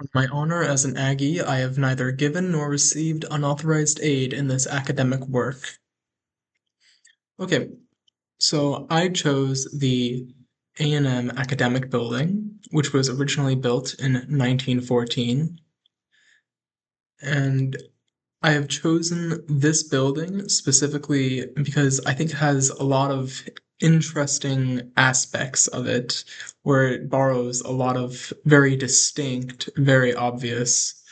On my honor as an Aggie, I have neither given nor received unauthorized aid in this academic work. Okay, so I chose the A&M Academic Building, which was originally built in 1914, and I have chosen this building specifically because I think it has a lot of interesting aspects of it, where it borrows a lot of very distinct, very obvious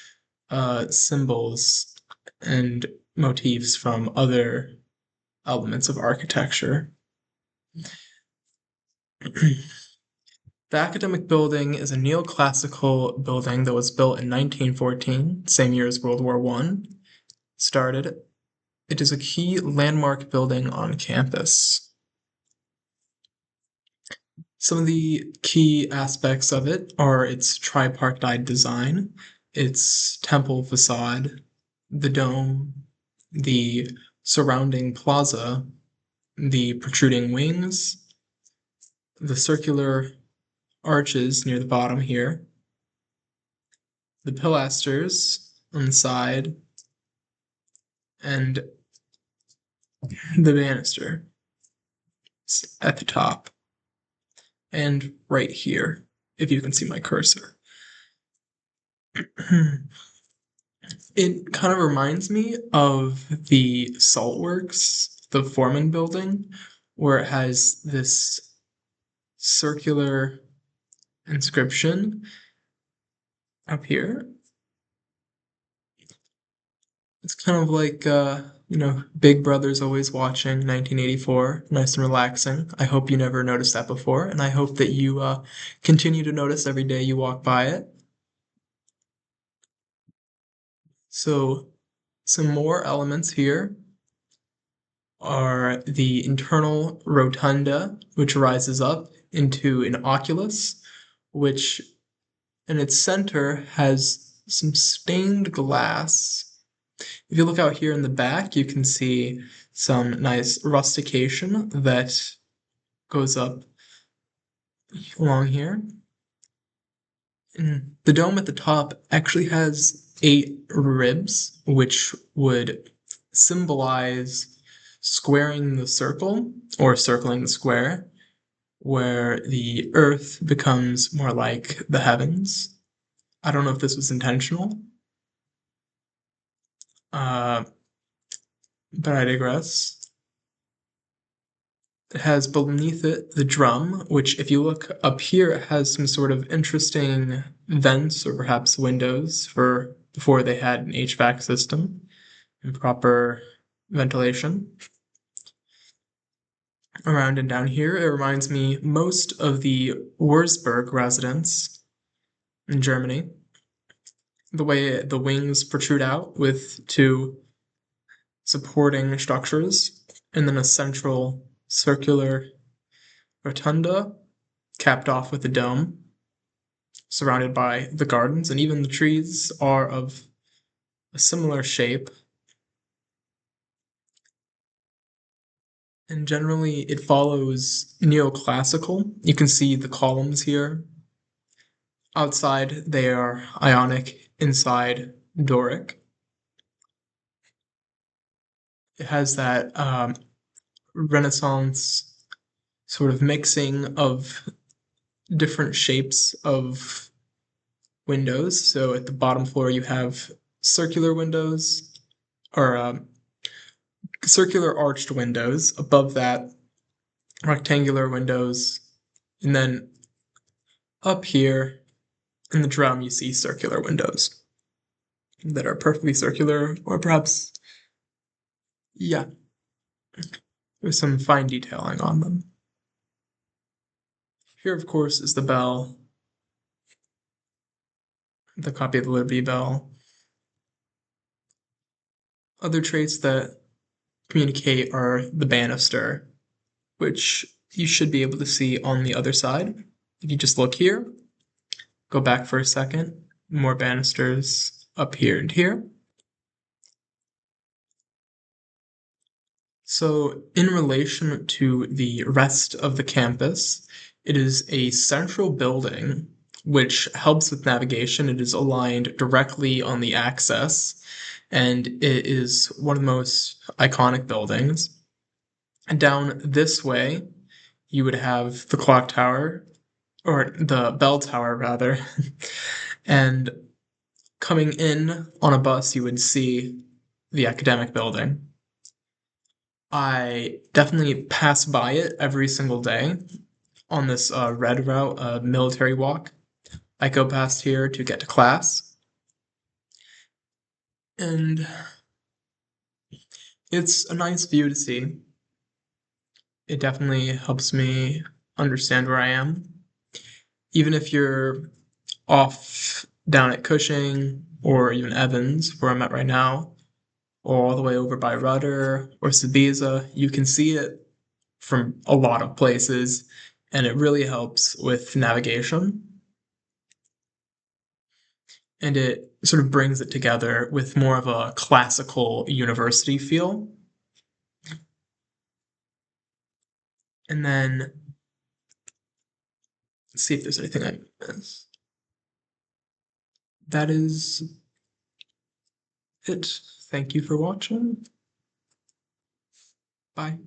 symbols and motifs from other elements of architecture. The academic building is a neoclassical building that was built in 1914, same year as World War I started. It is a key landmark building on campus. Some of the key aspects of it are its tripartite design, its temple facade, the dome, the surrounding plaza, the protruding wings, the circular arches near the bottom here, the pilasters on the side, and the banister at the top, and right here, if you can see my cursor. It kind of reminds me of the Saltworks, the Foreman building, where it has this circular inscription up here. It's kind of like, Big Brother's Always Watching, 1984, nice and relaxing. I hope you never noticed that before, and I hope that you continue to notice every day you walk by it. So, some more elements here are the internal rotunda, which rises up into an oculus, which in its center has some stained glass. If you look out here in the back, you can see some nice rustication that goes up along here. And the dome at the top actually has 8 ribs, which would symbolize squaring the circle or circling the square, where the earth becomes more like the heavens. I don't know if this was intentional, uh, but I digress. It has beneath it the drum, which, if you look up here, it has some sort of interesting vents or perhaps windows for before they had an HVAC system and proper ventilation. Around and down here, it reminds me most of the Wurzburg residence in Germany. The way the wings protrude out with 2 supporting structures, and then a central circular rotunda capped off with a dome, surrounded by the gardens, and even the trees are of a similar shape. And generally, it follows neoclassical. You can see the columns here. Outside, they are Ionic, inside, Doric. It has that Renaissance sort of mixing of different shapes of windows. So at the bottom floor, you have circular windows or circular arched windows. Above that, rectangular windows. And then up here in the drum, you see circular windows that are perfectly circular, or perhaps, yeah, there's some fine detailing on them. Here, of course, is the bell, the copy of the Liberty Bell. Other traits that communicate are the banister, which you should be able to see on the other side. If you just look here, go back for a second, more banisters up here and here. So, in relation to the rest of the campus, it is a central building which helps with navigation. It is aligned directly on the axis, and it is one of the most iconic buildings. And down this way, you would have the clock tower, or the bell tower rather, and coming in on a bus, you would see the academic building. I definitely pass by it every single day on this red route, military walk. I go past here to get to class, and it's a nice view to see. It definitely helps me understand where I am. Even if you're off down at Cushing or even Evans, where I'm at right now, or all the way over by Rudder or Sabeza, you can see it from a lot of places, and it really helps with navigation. And it sort of brings it together with more of a classical university feel. And then let's see if there's anything I missed. That is it. Thank you for watching. Bye.